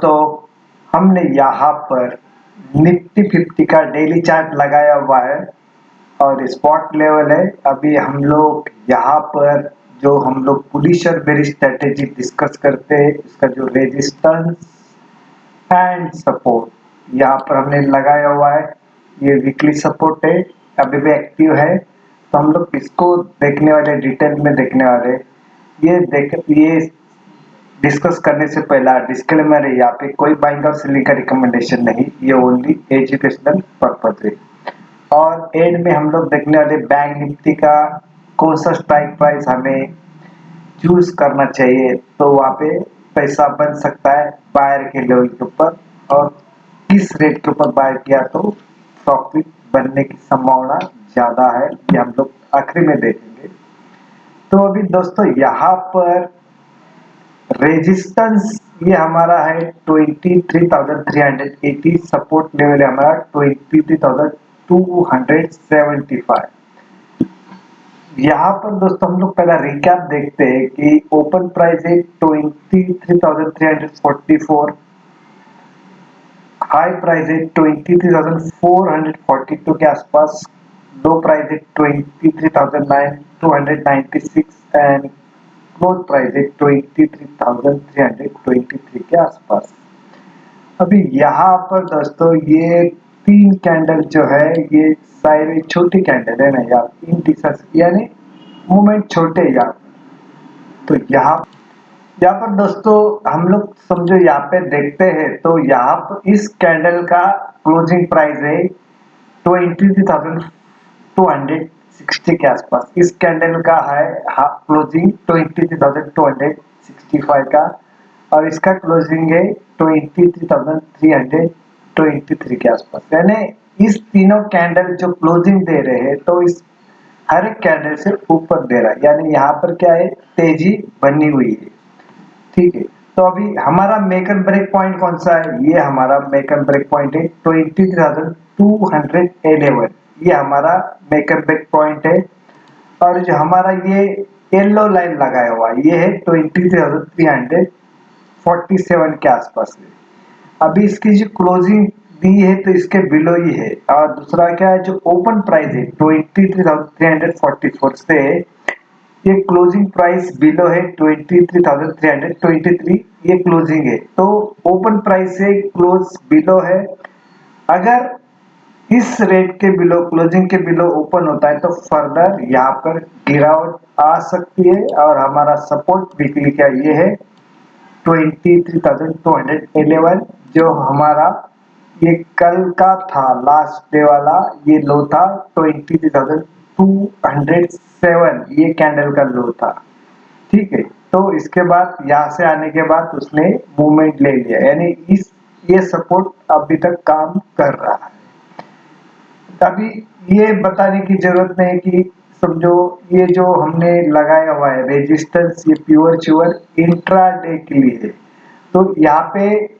दोस्तों, हमने यहाँ पर निफ्टी 50 का डेली चार्ट लगाया हुआ है और स्पॉट लेवल है। अभी हम लोग यहाँ पर जो हम लोग बुलिश और बेरिश स्ट्रेटेजी डिस्कस करते हैं, इसका जो रेजिस्टेंस एंड सपोर्ट यहाँ पर हमने लगाया हुआ है। ये वीकली सपोर्ट है, अभी भी एक्टिव है, तो हम लोग इसको देखने वाले, डिटेल में देखने वाले। ये डिस्कस करने से पहला डिस्क्लेमर है, यहाँ पे कोई बाइंग और सेलिंग का रिकमेंडेशन नहीं, ये ओनली एजुकेशनल पर्पज है। और एंड में हम लोग देखने वाले बैंक निफ्टी का कौन सा स्ट्राइक प्राइस हमें चूज करना चाहिए, तो वहाँ पे पैसा बन सकता है बायर के लेवल के ऊपर, और किस रेट के ऊपर बाय किया तो प्रॉफिट बनने की संभावना ज्यादा है, ये हम लोग आखिरी में देखेंगे। तो अभी दोस्तों यहाँ पर रेजिस्टेंस ये हमारा है 23,380, सपोर्ट लेवल है हमारा 23,275। यहाँ पर दोस्तों हम लोग पहला रिकैप देखते हैं कि ओपन प्राइस है 23,344, हाई प्राइस है 23,442 के आसपास, लो प्राइस है 23,296 एंड क्लोज प्राइस है 23,323 के आसपास। अभी यहाँ पर दोस्तों ये तीन कैंडल जो है, ये सारे छोटी कैंडल है ना यार, इन यानी मूवमेंट छोटे यार। तो यहाँ पर दोस्तों हम लोग समझो यहाँ पे देखते हैं, तो यहाँ पर इस कैंडल का क्लोजिंग प्राइस है 23,260 के आसपास। इस कैंडल का है क्लोजिंग 23,265 का, और इसका क्लोजिंग है 23,323 के आसपास। यानी इस तीनों कैंडल जो क्लोजिंग दे रहे हैं, तो इस हर एक कैंडल से ऊपर दे रहा है, यानी यहाँ पर क्या है, तेजी बनी हुई है। ठीक है, तो अभी हमारा मेक एंड ब्रेक पॉइंट कौन सा है? ये हमारा मेक एंड ब्रेक पॉइंट है 20,211, ये हमारा मेक एंड ब्रेक पॉइंट है। और जो हमारा ये येलो लाइन लगाया हुआ है, ये है 23,347 के आसपास है। अभी इसकी जो क्लोजिंग दी है तो इसके बिलो ही है। और दूसरा क्या है, जो ओपन प्राइस है 23,344 से ये क्लोजिंग प्राइस बिलो है 23,323, ये क्लोजिंग है, तो ओपन प्राइस से क्लोज बिलो है। अगर इस रेट के बिलो, क्लोजिंग के बिलो ओपन होता है, तो फर्दर यहाँ पर गिरावट आ सकती है। और हमारा सपोर्ट वीकली क्या ये है 23,211, जो हमारा ये कल का था लास्ट डे वाला, ये लो था 23,207, ये कैंडल का लो था। ठीक है, तो इसके बाद यहाँ से आने के बाद उसने मूवमेंट ले लिया, यानी ये सपोर्ट अभी तक काम कर रहा है। अभी ये बताने की जरूरत नहीं कि समझो ये जो हमने लगाया हुआ है रेजिस्टेंस, ये प्योर च्योर इंट्राडे के लिए है। तो यहाँ पे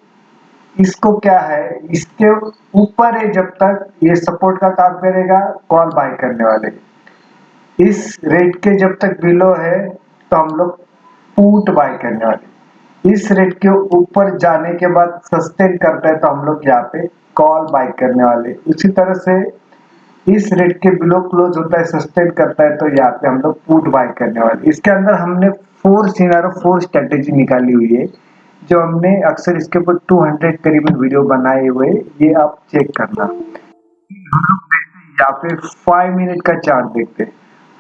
इसको क्या है, इसके ऊपर है, जब तक ये सपोर्ट का काम करेगा कॉल बाय करने वाले। इस रेट के जब तक बिलो है तो हम लोग पुट बाय करने वाले। इस रेट के ऊपर जाने के बाद सस्टेन करता है तो हम लोग यहाँ पे कॉल बाय करने वाले। उसी तरह से इस रेट के बिलो क्लोज होता है, सस्टेन करता है, तो यहाँ पे हम लोग पुट बाय करने वाले। इसके अंदर हमने 4 स्ट्रेटेजी निकाली हुई है, जो हमने अक्सर इसके ऊपर 200 करीबन वीडियो बनाए हुए, ये आप चेक करना। हम लोग देखते हैं यहाँ पे 5 मिनट का चार्ट देखते हैं।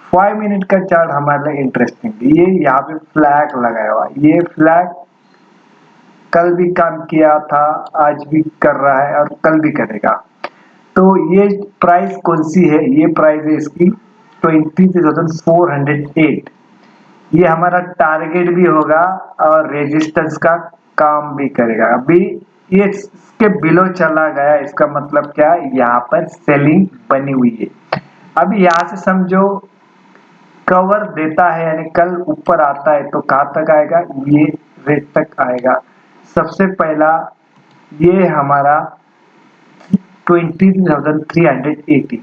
5 मिनट का चार्ट हमारे लिए इंटरेस्टिंग, ये यहाँ पे फ्लैग लगाया हुआ, ये फ्लैग कल भी काम किया था, आज भी कर रहा है और कल भी करेगा। तो ये प्राइस कौन सी है, ये प्राइस है इसकी 23,408। ये हमारा टारगेट भी होगा और रेजिस्टेंस का काम भी करेगा। अभी ये इसके बिलो चला गया, इसका मतलब क्या है, यहाँ पर सेलिंग बनी हुई है। अभी यहाँ से समझो कवर देता है, यानी कल ऊपर आता है तो कहाँ तक आएगा, ये रेट तक आएगा। सबसे पहला ये हमारा 20,380,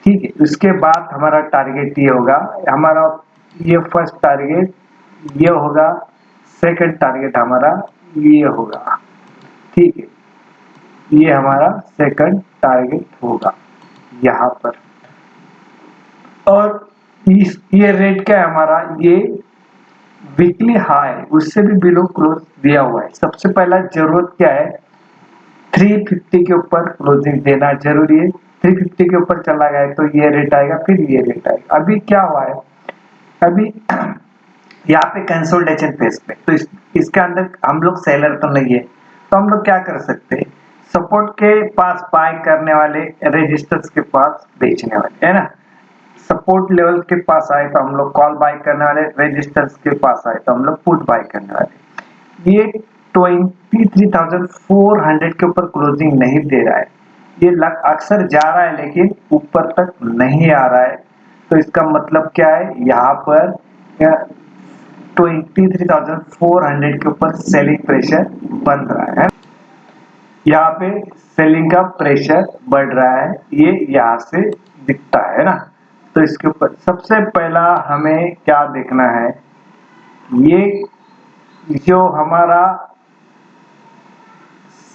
ठीक है। उसके बाद हमारा टारगेट ये होगा, हमारा ये फर्स्ट टारगेट ये होगा, सेकंड टारगेट हमारा ये होगा। ठीक है, ये हमारा सेकंड टारगेट होगा यहाँ पर। और ये रेट क्या है हमारा, ये वीकली हाई उससे भी बिलो क्लोज दिया हुआ है। सबसे पहला जरूरत क्या है, 350 के ऊपर क्लोजिंग देना जरूरी है। 350 के ऊपर चला गया तो ये रेट आएगा, फिर ये रेट आएगा। अभी क्या हुआ है, अभी यहाँ पे कंसोलिडेशन फेज पे, तो इसके अंदर हम लोग सेलर तो नहीं है, तो हम लोग क्या कर सकते हैं, सपोर्ट के पास बाय करने वाले, रेजिस्टर्स के पास बेचने वाले, है ना। सपोर्ट लेवल के पास आए तो हम लोग कॉल बाय करने वाले, रेजिस्टर्स के पास आए तो हम लोग पुट बाय करने वाले। ये 23,400 के ऊपर क्लोजिंग नहीं दे रहा है, ये अक्सर जा रहा है लेकिन ऊपर तक नहीं आ रहा है। तो इसका मतलब क्या है, यहाँ पर 23,400 के ऊपर सेलिंग प्रेशर बन रहा है। यहाँ पे सेलिंग का प्रेशर बढ़ रहा है, ये यहाँ से दिखता है ना। तो इसके ऊपर सबसे पहला हमें क्या देखना है, ये जो हमारा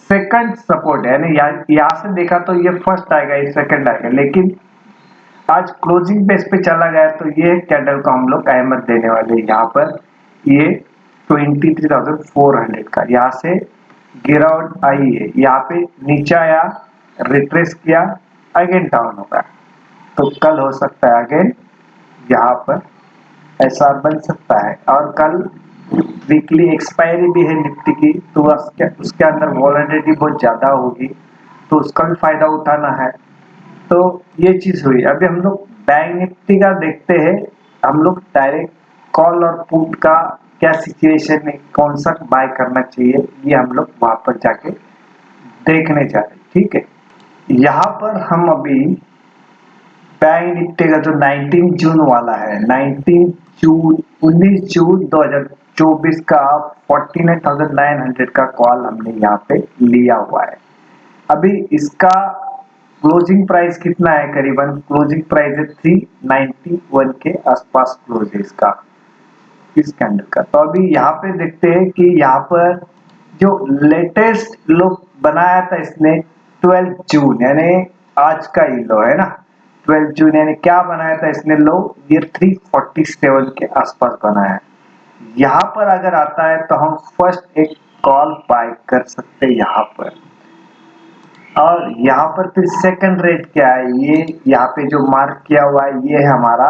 सेकंड सपोर्ट है ना, यहाँ से देखा तो ये फर्स्ट आएगा, ये सेकंड आएगा, लेकिन आज क्लोजिंग बेस पे चला गया तो ये कैंडल को हम लोग अहमियत देने वाले हैं। यहाँ पर ये 23,400 का यहाँ से गिरावट आई है, यहाँ पे नीचे आया, रिट्रेस किया, अगेन डाउन होगा। तो कल हो सकता है अगेन यहाँ पर ऐसा बन सकता है। और कल वीकली एक्सपायरी भी है निफ्टी की, तो उसके अंदर वॉलेटिलिटी बहुत ज्यादा होगी, तो उसका भी फायदा उठाना है। तो ये चीज हुई। अभी हम लोग बैंक निफ्टी का देखते हैं, हम लोग डायरेक्ट कॉल और पुट का क्या सिचुएशन है, कौन सा बाय करना चाहिए, ये हम लोग वहां पर जाके देखने जा रहे हैं। ठीक है, यहाँ पर हम अभी बैंक निफ्टी का जो 19 जून वाला है, 19 जून 2024 का 49,900 का कॉल हमने यहाँ पे लिया हुआ है। अभी इसका क्लोजिंग प्राइस कितना है, करीबन क्लोजिंग प्राइस है 391 के आसपास क्लोज है इसका, इस कैंडल का। तो अभी यहाँ पे देखते हैं कि यहाँ पर जो लेटेस्ट लो बनाया था इसने 12 जून, यानी आज का ही लो है ना, 12 जून यानी क्या बनाया था इसने लो, ये 347 के आसपास बनाया है। यहाँ पर अगर आता है तो हम फर्स्ट एक कॉल बाय कर सकते हैं यहाँ पर। और यहाँ पर फिर सेकंड रेट क्या है, ये यहाँ पे जो मार्क किया हुआ है ये है हमारा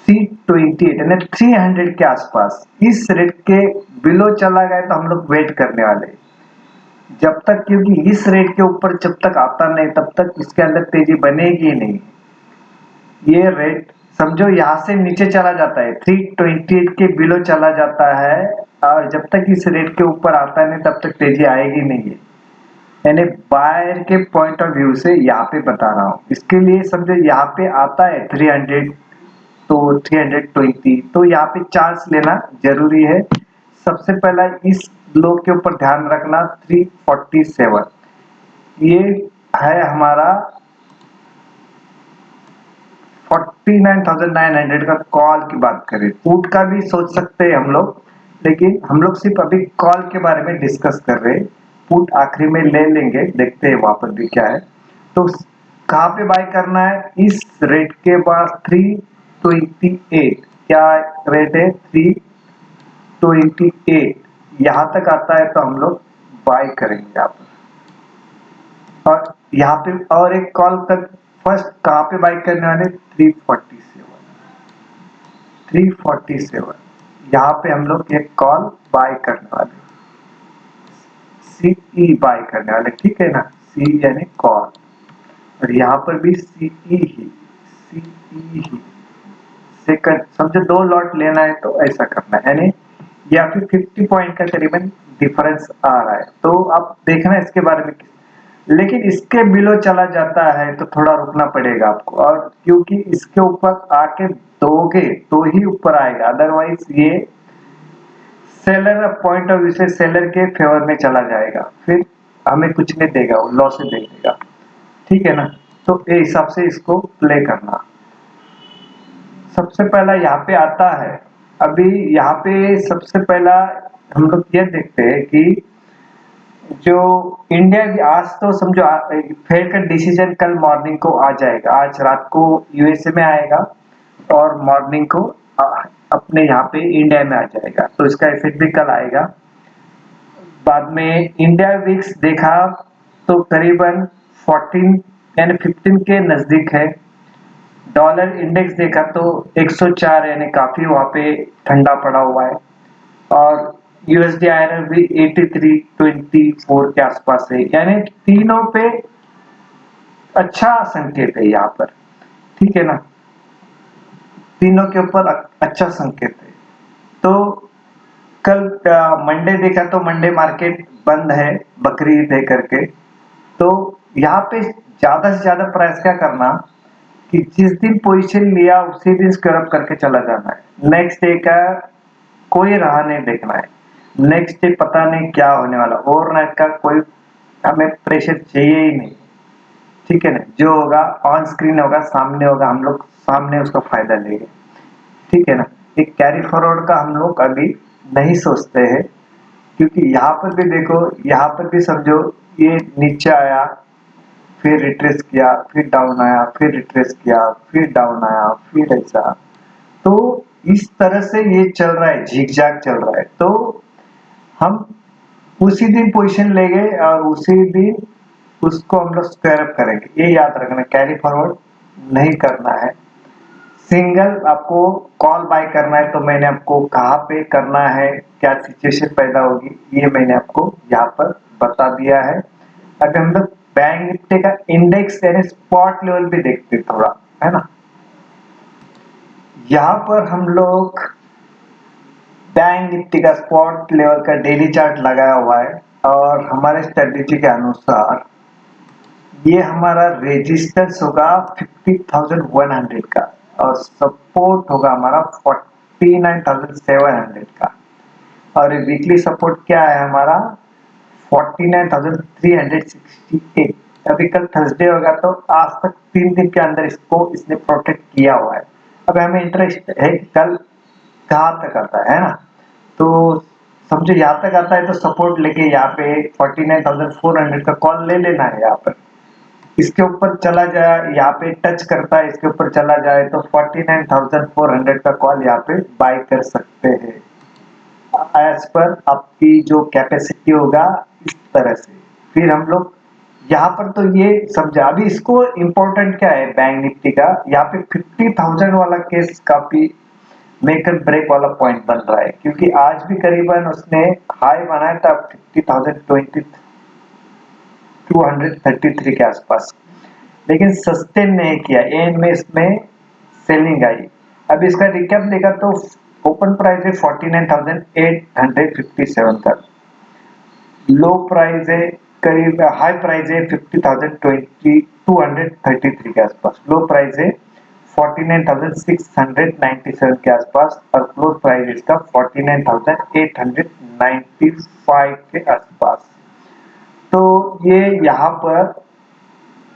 328 यानी 300 के आसपास। इस रेट के बिलो चला गया तो हम लोग वेट करने वाले जब तक, क्योंकि इस रेट के ऊपर जब तक आता नहीं तब तक इसके अंदर तेजी बनेगी नहीं। ये रेट समझो यहाँ से नीचे चला जाता है, 328 के बिलो चला जाता है, और जब तक इस रेट के ऊपर आता नहीं तब तक तेजी आएगी नहीं है। यानी बायर के पॉइंट ऑफ व्यू से यहाँ पे बता रहा हूँ। इसके लिए समझो यहाँ पे आता है 300 तो 320, तो यहाँ पे चांस लेना जरूरी है। सबसे पहला इस लो के ऊपर ध्यान रखना 347, ये है हमारा 49,900 का कॉल की बात करें। पुट का भी सोच सकते हैं हम लोग, लेकिन हम लोग सिर्फ अभी कॉल के बारे में डिस्कस कर रहे हैं। पुट आखिरी में ले लेंगे, देखते हैं वहां पर भी क्या है। तो कहाँ पे बाय करना है, इस रेट के बाद 328 क्या रेट है, 328 यहाँ तक आता है तो हम लोग बाय करेंगे यहाँ पर। और यहाँ पे और एक कॉल तक फर्स्ट कहाँ पे बाय करने वाले, 347 यहाँ पे हम लोग एक कॉल बाय करने वाले, सीई बाय करने वाले, ठीक है ना, सी यानी कॉल, और यहाँ पर भी सीई ही सेकंड, समझो 2 लॉट लेना है तो ऐसा करना है, यानी या फिर 50 पॉइंट का करीबन डिफरेंस आ रहा है, तो आप देखना इसके बारे में। लेकिन इसके बिलो चला जाता है तो थोड़ा रुकना पड़ेगा आपको, और क्योंकि इसके ऊपर आके दोगे तो ही ऊपर आएगा, अदरवाइज ये सेलर पॉइंट ऑफ व्यू से सेलर के फेवर में चला जाएगा, फिर हमें कुछ नहीं देगा, वो लॉस ही देगा। ठीक है ना, तो इस हिसाब से इसको प्ले करना। सबसे पहला यहाँ पे आता है, अभी यहाँ पे सबसे पहला हम लोग ये देखते हैं कि जो इंडिया भी आज तो समझो फेड का डिसीजन कल मॉर्निंग को आ जाएगा, आज रात को यूएसए में आएगा और मॉर्निंग को अपने यहाँ पे इंडिया में आ जाएगा, तो इसका इफेक्ट भी कल आएगा। बाद में इंडिया विक्स देखा तो करीबन 14 यानी 15 के नजदीक है। डॉलर इंडेक्स देखा तो 104 यानी काफी वहां पे ठंडा पड़ा हुआ है। और यूएसडी आईएनआर भी 83.24 के आसपास है, यानी तीनों पे अच्छा संकेत है यहाँ पर, ठीक है ना, तीनों के ऊपर अच्छा संकेत है। तो कल मंडे देखा तो मंडे मार्केट बंद है, बकरी ईद है करके। तो यहाँ पे ज्यादा से ज्यादा प्राइस क्या करना कि जिस दिन पोजीशन लिया उसी दिन स्क्वायर करके चला जाना है। नेक्स्ट डे का कोई राह नहीं देखना है, नेक्स्ट डे पता नहीं क्या होने वाला, ओवरनाइट का कोई हमें प्रेशर चाहिए ही नहीं, ठीक है ना। जो होगा ऑन स्क्रीन होगा, सामने होगा, हम लोग सामने उसका फायदा लेंगे, ठीक है ना। एक कैरी फॉरवर्ड का हम लोग अभी नहीं सोचते हैं, क्योंकि यहाँ पर भी देखो, यहाँ पर भी समझो ये नीचे आया, फिर रिट्रेस किया, फिर डाउन आया, फिर रिट्रेस किया, फिर डाउन आया, फिर ऐसा। तो इस तरह से ये चल रहा है, झिग जैग चल रहा है। तो हम उसी दिन पोजीशन लेंगे और उसी दिन उसको हम लोग स्क्वायर अप करेंगे, ये याद रखना। कैरी फॉरवर्ड नहीं करना है। सिंगल आपको कॉल बाय करना है तो मैंने आपको कहाँ पे करना है, क्या सिचुएशन पैदा होगी, ये मैंने आपको यहाँ पर बता दिया है। अगर हम लोग बैंक निफ्टी का इंडेक्स यानी स्पॉट लेवल भी देखते थोड़ा, है ना। यहाँ पर हम लोग बैंक निफ्टी का स्पॉट लेवल का डेली चार्ट लगाया हुआ है और हमारे स्ट्रेटेजी के अनुसार ये हमारा रेजिस्टेंस होगा 50,100 का और सपोर्ट होगा हमारा 49,700 का। और वीकली सपोर्ट क्या है हमारा 49,368। अभी कल थर्सडे होगा तो आज तक 3 दिन के अंदर इसको इसने प्रोटेक्ट किया हुआ है। अब हमें इंटरेस्ट है कि कल कहाँ तक आता है ना। तो समझो यहाँ तक आता है तो सपोर्ट लेके यहाँ पे 49,400 का कॉल ले लेना है। यहाँ पर इसके ऊपर चला जाए, यहाँ पे टच करता है, इसके ऊपर चला जाए तो 49,400 का कॉल यहाँ पे बाय कर सकते हैं एज पर आपकी जो कैपेसिटी होगा, इस तरह से। फिर हम लोग यहाँ पर तो ये समझा। अभी इसको इम्पोर्टेंट क्या है बैंक निफ्टी का, यहाँ पे 50,000 वाला केस काफी मेक एंड ब्रेक वाला पॉइंट बन रहा है, क्योंकि आज भी करीबन उसने हाई बनाया था 50,233 के आसपास, लेकिन सस्टेन नहीं किया, एंड में इसमें सेलिंग आई। अब इसका रिकैप देखा तो ओपन प्राइस है 49,857 का, लो प्राइस है करीब, हाई प्राइस है 50,233 के आसपास, लो प्राइस है 49,697 के आसपास और क्लोज प्राइस इसका 49,895 के आसपास। तो ये यहाँ पर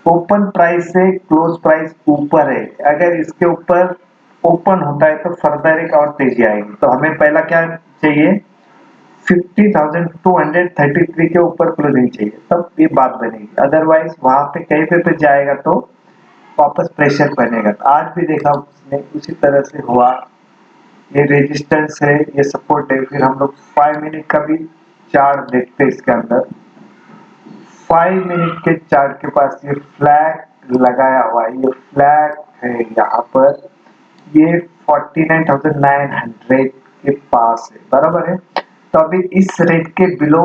ओपन प्राइस से क्लोज प्राइस ऊपर है। अगर इसके ऊपर ओपन होता है तो फर्दर एक और तेजी आएगी। तो हमें पहला क्या चाहिए, 50,233 के ऊपर क्लोजिंग चाहिए, तब ये बात बनेगी। अदरवाइज वहां पे कहीं पे जाएगा तो वापस प्रेशर बनेगा। तो आज भी देखा उसने उसी तरह से हुआ, ये रेजिस्टेंस है, ये सपोर्ट है। फिर हम लोग 5 मिनट का भी चार्ट देखते हैं। इसके अंदर 5 मिनट के चार्ट के पास ये फ्लैग लगाया हुआ है, ये फ्लैग है यहाँ पर, ये 49,900 के पास है, बराबर है। तो अभी इस रेट के बिलो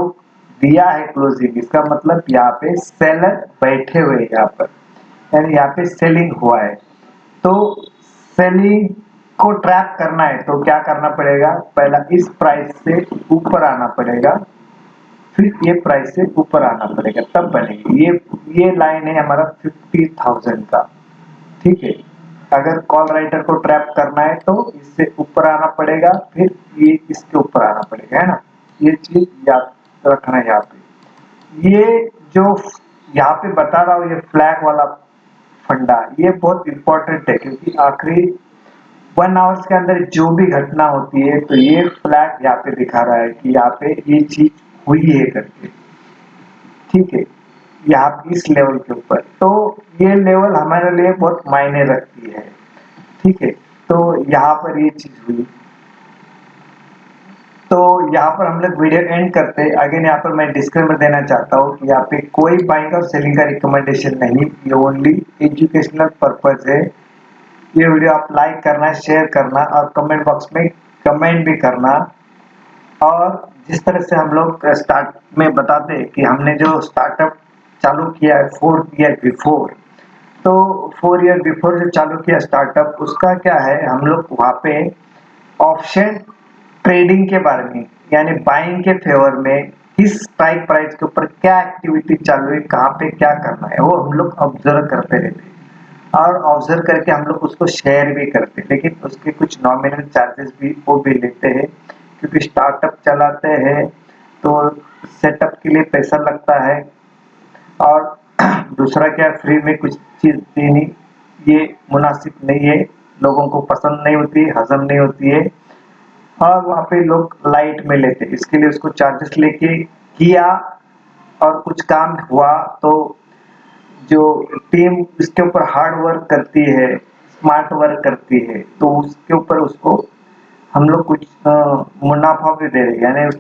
दिया है क्लोजिंग, इसका मतलब यहाँ पे सेलर बैठे हुए यहाँ पर, यानी यहाँ पे सेलिंग हुआ है। तो सेलिंग को ट्रैप करना है तो क्या करना पड़ेगा, पहला इस प्राइस से ऊपर आना पड़ेगा, फिर ये प्राइस से ऊपर आना पड़ेगा, तब बनेगी। ये लाइन है हमारा 50,000 का, ठीक है। अगर कॉल राइटर को ट्रैप करना है तो इससे ऊपर आना पड़ेगा, फिर ये इसके ऊपर आना पड़ेगा, है ना। ये चीज याद रखना है यहाँ पे। ये जो यहाँ पे बता रहा हूँ, ये फ्लैग वाला फंडा, ये बहुत इंपॉर्टेंट है, क्योंकि आखिरी 1 आवर्स के अंदर जो भी घटना होती है तो ये फ्लैग यहाँ पे दिखा रहा है कि यहाँ पे ये चीज हुई है करके। ठीक है, यहाँ इस लेवल के ऊपर। तो ये लेवल हमारे लिए बहुत मायने रखती है, ठीक है। तो यहाँ पर ये चीज हुई। तो यहाँ पर हम लोग वीडियो एंड करते हैं। अगेन यहाँ पर मैं डिस्क्लेमर देना चाहता हूँ कि यहाँ पे कोई बाइंग और सेलिंग का रिकमेंडेशन नहीं, ये ओनली एजुकेशनल पर्पज है। ये वीडियो आप लाइक करना, शेयर करना और कमेंट बॉक्स में कमेंट भी करना। और जिस तरह से हम लोग स्टार्ट में बताते हैं कि हमने जो स्टार्टअप चालू किया है 4 ईयर बिफोर, तो 4 ईयर बिफोर जो चालू किया स्टार्टअप, उसका क्या है, हम लोग वहाँ पे ऑप्शन ट्रेडिंग के बारे में, यानी बाइंग के फेवर में किस स्ट्राइक प्राइस के ऊपर क्या एक्टिविटी चालू है, कहाँ पे क्या करना है, वो हम लोग ऑब्जर्व करते रहते हैं। और ऑब्जर्व करके हम लोग उसको शेयर भी करते हैं, लेकिन उसके कुछ नॉमिनल चार्जेस भी वो भी लेते हैं, क्योंकि स्टार्टअप चलाते हैं तो सेटअप के लिए पैसा लगता है। और दूसरा क्या, फ्री में कुछ चीज देनी ये मुनासिब नहीं है, लोगों को पसंद नहीं होती, हजम नहीं होती है। और वहाँ पे लोग लाइट में लेते, इसके लिए उसको चार्जेस लेके किया और कुछ काम हुआ तो जो टीम इसके ऊपर हार्ड वर्क करती है, स्मार्ट वर्क करती है, तो उसके ऊपर उसको हम लोग कुछ मुनाफा भी दे रहे हैं, यानी उस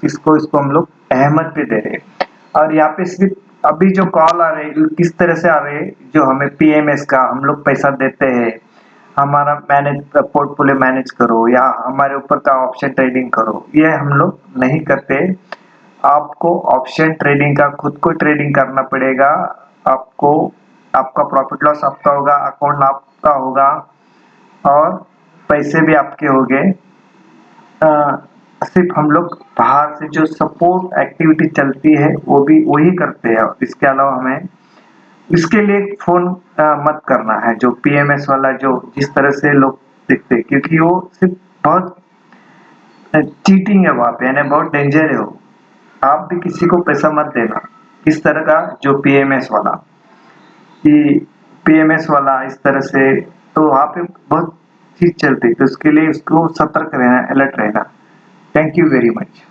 चीज को इसको हम लोग अहमत भी दे रहे हैं। और यहाँ पे सिर्फ अभी जो कॉल आ रहे हैं किस तरह से आ रहे हैं, जो हमें पीएमएस का हम लोग पैसा देते हैं, हमारा मैनेज पोर्टफोलियो मैनेज करो या हमारे ऊपर का ऑप्शन ट्रेडिंग करो, ये हम लोग नहीं करते। आपको ऑप्शन ट्रेडिंग का खुद को ट्रेडिंग करना पड़ेगा। आपको आपका प्रॉफिट लॉस आपका होगा, अकाउंट आपका होगा और पैसे भी आपके होंगे। सिर्फ हम लोग बाहर से जो सपोर्ट एक्टिविटी चलती है वो भी वही करते हैं। इसके अलावा हमें इसके लिए फोन मत करना है, जो पीएमएस वाला जो जिस तरह से लोग दिखते हैं, क्योंकि वो सिर्फ बहुत चीटिंग है वहां पे, यानी बहुत डेंजर है वो। आप भी किसी को पैसा मत देना इस तरह का, जो पीएमएस वाला कि पीएमएस वाला इस तरह से, तो वहां पे बहुत चीज चलती है, तो उसके लिए उसको सतर्क रहना, अलर्ट रहना। Thank you very much.